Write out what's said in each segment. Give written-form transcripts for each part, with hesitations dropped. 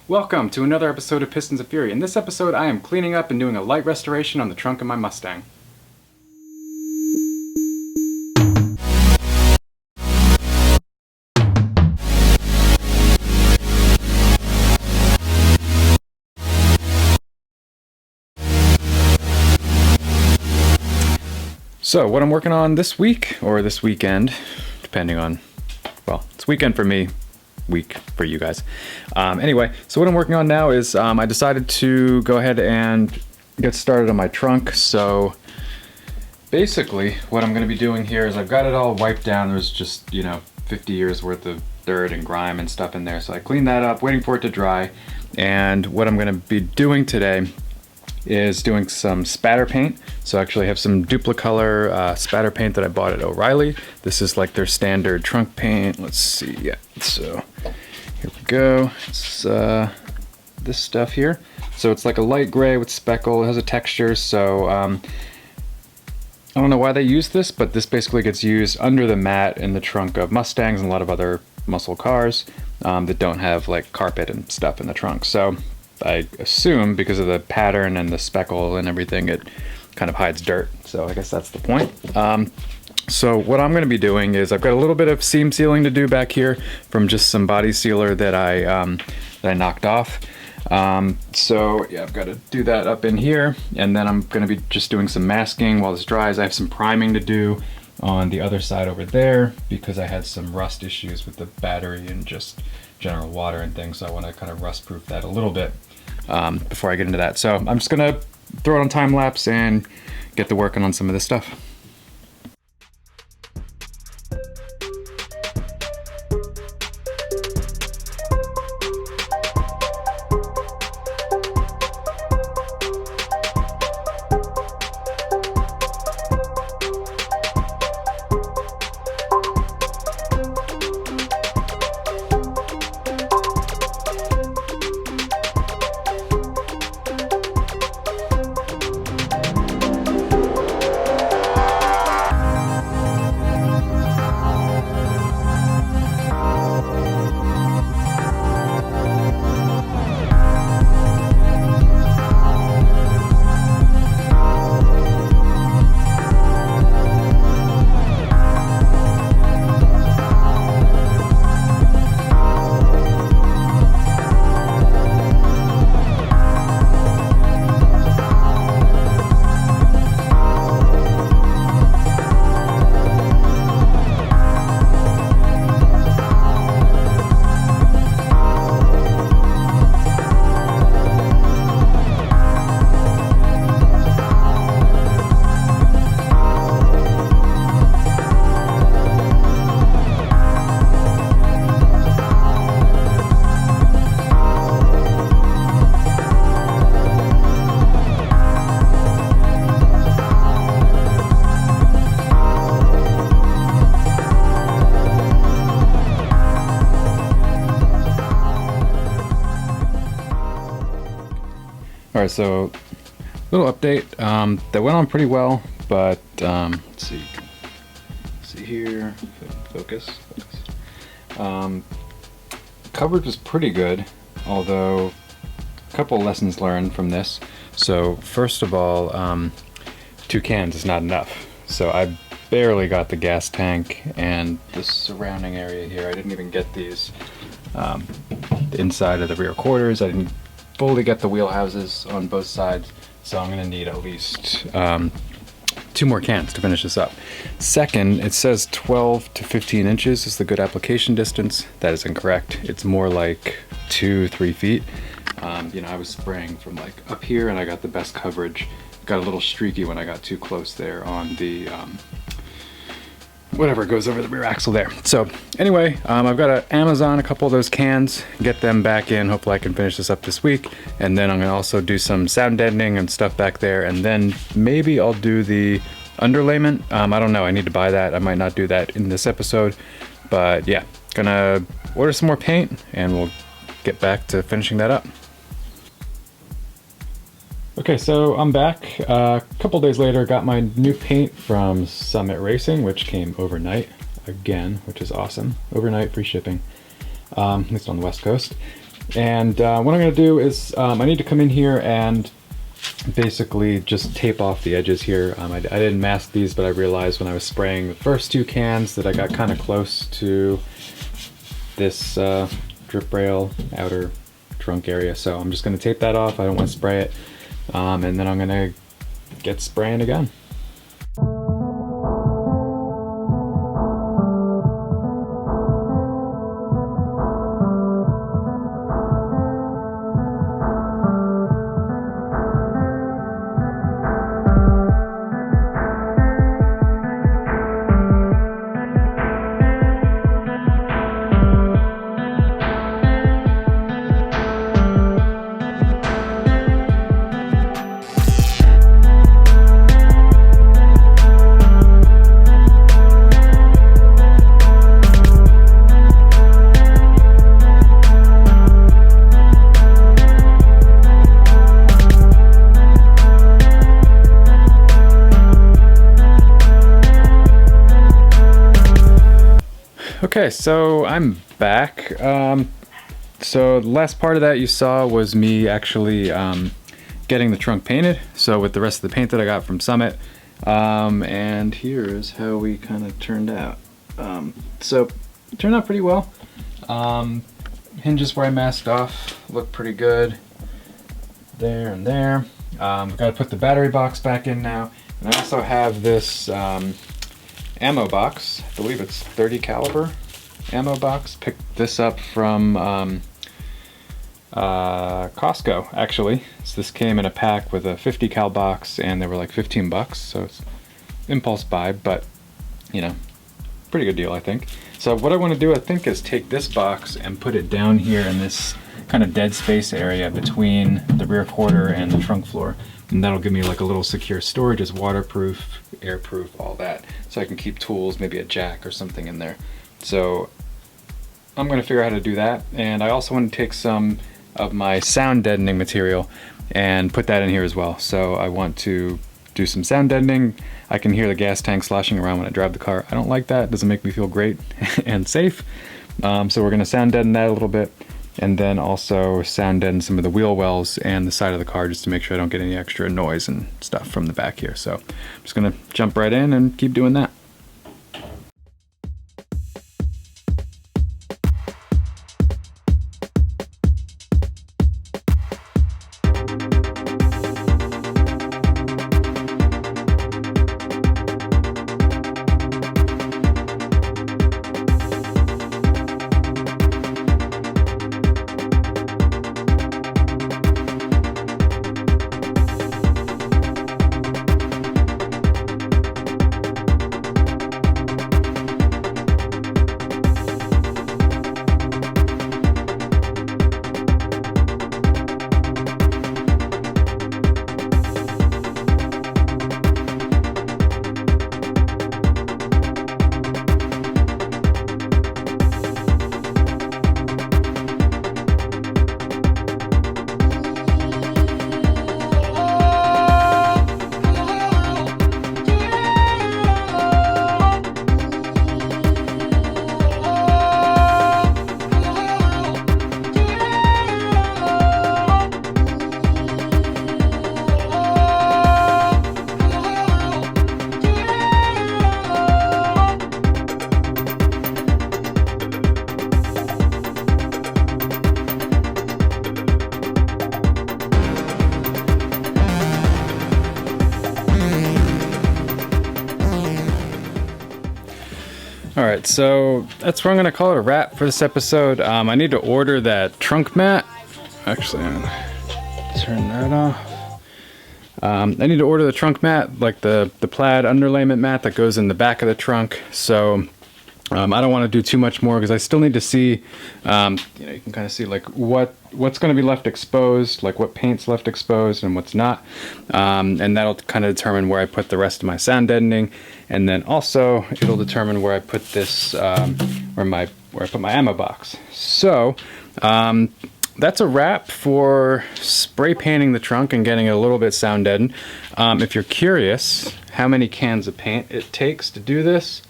Welcome to another episode of Pistons of Fury. In this episode, I am cleaning up and doing a light restoration on the trunk of my Mustang. So, what I'm working on this week, or this weekend, depending on, well, it's weekend for me, week for you guys. Anyway, so what I'm working on now is I decided to go ahead and get started on my trunk. So basically what I'm going to be doing here is I've got it all wiped down. There's just, 50 years worth of dirt and grime and stuff in there. So I cleaned that up, waiting for it to dry. And what I'm going to be doing today is doing some spatter paint. So I actually have some Duplicolor spatter paint that I bought at O'Reilly. This is like their standard trunk paint. Let's see, yeah, so here we go. It's this stuff here. So it's like a light gray with speckle. It has a texture, so I don't know why they use this, but this basically gets used under the mat in the trunk of Mustangs and a lot of other muscle cars that don't have like carpet and stuff in the trunk. So I assume because of the pattern and the speckle and everything, it kind of hides dirt. So I guess that's the point. So what I'm going to be doing is I've got a little bit of seam sealing to do back here from just some body sealer that I knocked off. So yeah, I've got to do that up in here, and then I'm going to be just doing some masking while this dries. I have some priming to do on the other side over there because I had some rust issues with the battery and just general water and things. So I want to kind of rust proof that a little bit before I get into that. So I'm just gonna throw it on time lapse and get to working on some of this stuff. All right, so little update that went on pretty well, but let's see here, focus. Coverage was pretty good, although a couple lessons learned from this. So first of all, 2 cans is not enough. So I barely got the gas tank and the surrounding area here. I didn't even get these the inside of the rear quarters. I didn't fully get the wheel houses on both sides, so I'm going to need at least 2 more cans to finish this up. Second, it says 12 to 15 inches is the good application distance. That is incorrect. It's more like 2-3 feet. I was spraying from like up here and I got the best coverage. Got a little streaky when I got too close there on the whatever goes over the rear axle there. So anyway, I've got to Amazon a couple of those cans, get them back in. Hopefully I can finish this up this week. And then I'm going to also do some sound deadening and stuff back there. And then maybe I'll do the underlayment. I don't know. I need to buy that. I might not do that in this episode. But yeah, gonna order some more paint and we'll get back to finishing that up. Okay, so I'm back. A couple days later, got my new paint from Summit Racing, which came overnight again, which is awesome. Overnight, free shipping, at least on the West Coast. And what I'm going to do is I need to come in here and basically just tape off the edges here. I didn't mask these, but I realized when I was spraying the first 2 cans that I got kind of close to this drip rail outer trunk area. So I'm just going to tape that off. I don't want to spray it. And then I'm going to get spraying again. Okay, so I'm back. So the last part of that you saw was me actually getting the trunk painted. So with the rest of the paint that I got from Summit. And here's how we kind of turned out. So it turned out pretty well. Hinges where I masked off look pretty good. There and there. I've got to put the battery box back in now. And I also have this ammo box. I believe it's 30 caliber ammo box. Picked this up from Costco, actually. So this came in a pack with a 50 cal box, and they were like 15 bucks. So it's impulse buy, but you know, pretty good deal, I think. So what I want to do, I think, is take this box and put it down here in this kind of dead space area between the rear quarter and the trunk floor. And that'll give me like a little secure storage. It's waterproof, airproof, all that. So I can keep tools, maybe a jack or something in there. So I'm gonna figure out how to do that. And I also want to take some of my sound deadening material and put that in here as well. So I want to do some sound deadening. I can hear the gas tank sloshing around when I drive the car. I don't like that. It doesn't make me feel great and safe. So we're gonna sound deaden that a little bit. And then also sound deaden some of the wheel wells and the side of the car just to make sure I don't get any extra noise and stuff from the back here. So I'm just gonna jump right in and keep doing that. Alright, so that's where I'm going to call it a wrap for this episode. I need to order that trunk mat. Actually, I'm going to turn that off. I need to order the trunk mat, like the plaid underlayment mat that goes in the back of the trunk. So I don't want to do too much more because I still need to see, you know, you can kind of see like what's going to be left exposed, like what paint's left exposed and what's not. And that'll kind of determine where I put the rest of my sound deadening. And then also it'll determine where I put this, where I put my ammo box. So that's a wrap for spray painting the trunk and getting it a little bit sound deadened. If you're curious how many cans of paint it takes to do this,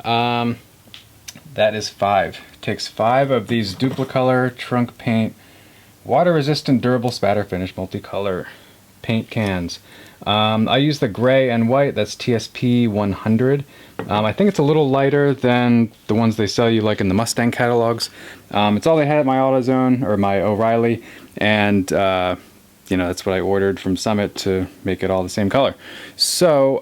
that is 5. It takes 5 of these Duplicolor trunk paint Water resistant durable spatter finish multicolor paint cans. I use the gray and white, that's TSP 100. I think it's a little lighter than the ones they sell you like in the Mustang catalogs. It's all they had at my AutoZone or my O'Reilly, and you know, that's what I ordered from Summit to make it all the same color. So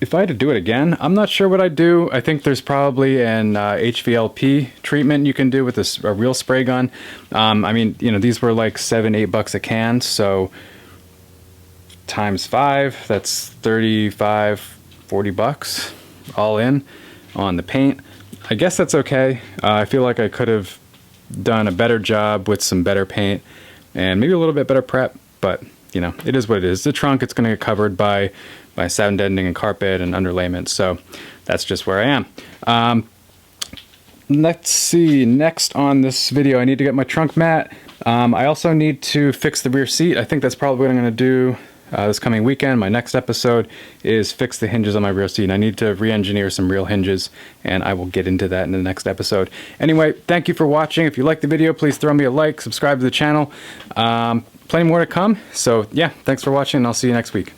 if I had to do it again, I'm not sure what I'd do. I think there's probably an HVLP treatment you can do with a real spray gun. I mean, you know, these were like $7-8 a can, so times 5, that's 35-40 bucks all in on the paint. I guess that's okay. I feel like I could have done a better job with some better paint and maybe a little bit better prep, but you know, it is what it is. The trunk, it's going to get covered by sound deadening and carpet and underlayment, so that's just where I am. Let's see, next on this video I need to get my trunk mat. I also need to fix the rear seat. I think that's probably what I'm going to do this coming weekend. My next episode is fix the hinges on my rear seat. I need to re-engineer some real hinges, and I will get into that in the next episode. Anyway, thank you for watching. If you liked the video, please throw me a like, subscribe to the channel. Plenty more to come. So yeah, thanks for watching, and I'll see you next week.